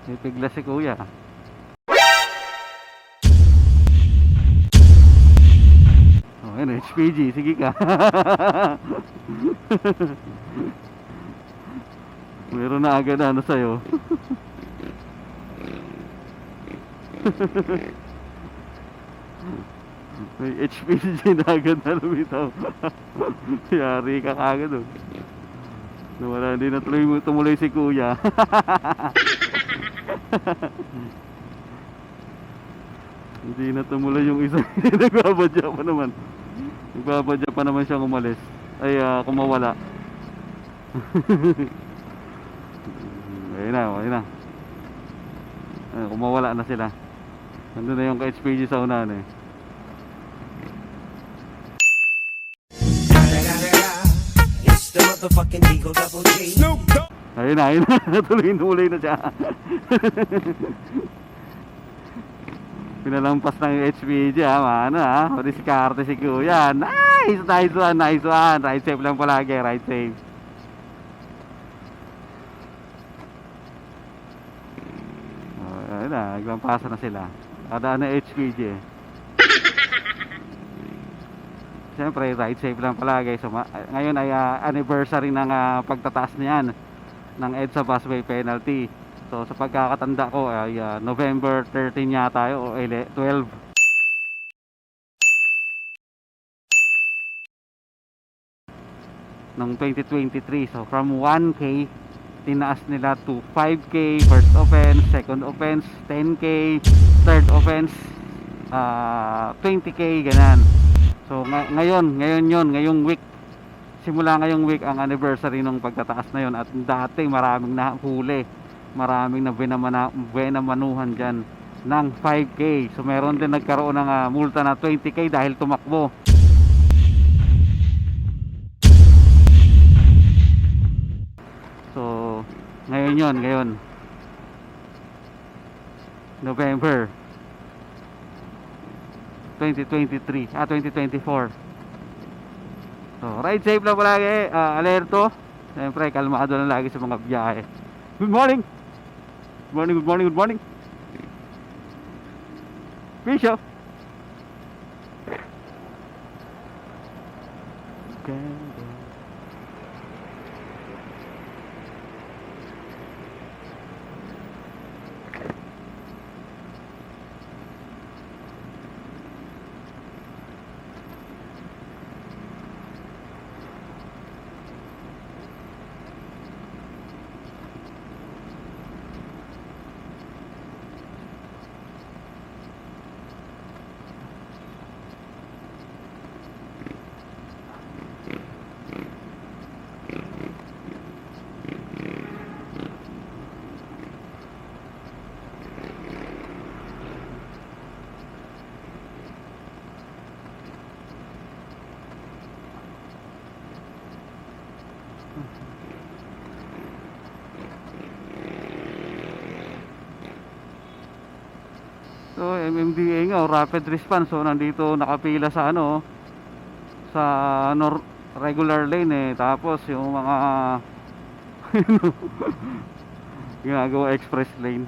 Pipigla si kuya. Oh, ayun, HPG, sige ka. Meron na agad ano sa'yo. May HPG na agad na lumitaw. Yari ka kagad oh. Nawala, hindi na tumuloy si kuya. Hindi na tumuloy yung isa. Nagbabadya pa naman. Nagbabadya pa naman siyang umalis. Ay, kumawala. Ayun na, ayun na. Kumawala na sila. Nandun na yung ka-HPG sa unahan eh. Ayun na, ayun na. Tuloy na siya. Pinalampas ng HPG ha, ano ha. Diskarte si kuya. Nice, nice one, nice one. Ride safe lang palagi, ride safe. Ayun na, naglampasan na sila. Kadaan na HPG eh. Siyempre, ride safe lang palagi. So, ngayon ay anniversary ng pagtataas niyan ng EDSA busway penalty. So, sa pagkakatanda ko ay November 13 yata o 12. Ng 2023. So, from 1K, tinaas nila to 5K, first offense, second offense, 10K, third offense, 20K, ganan. So ngayong week, simula ngayong week ang anniversary ng pagtataas na yon. At dati maraming nahuli, maraming na binamanuhan dyan ng 5K. So meron din nagkaroon ng multa na 20K dahil tumakbo. So ngayon November 2023 2024. So ride safe lang palagi, alerto. Siyempre kalmado lang lagi sa mga biyahe. Good morning. Good morning. Bisyo. Okay. So MMDA nga, rapid response. So nandito nakapila sa sa regular lane eh. Tapos yung mga ginagawa express lane.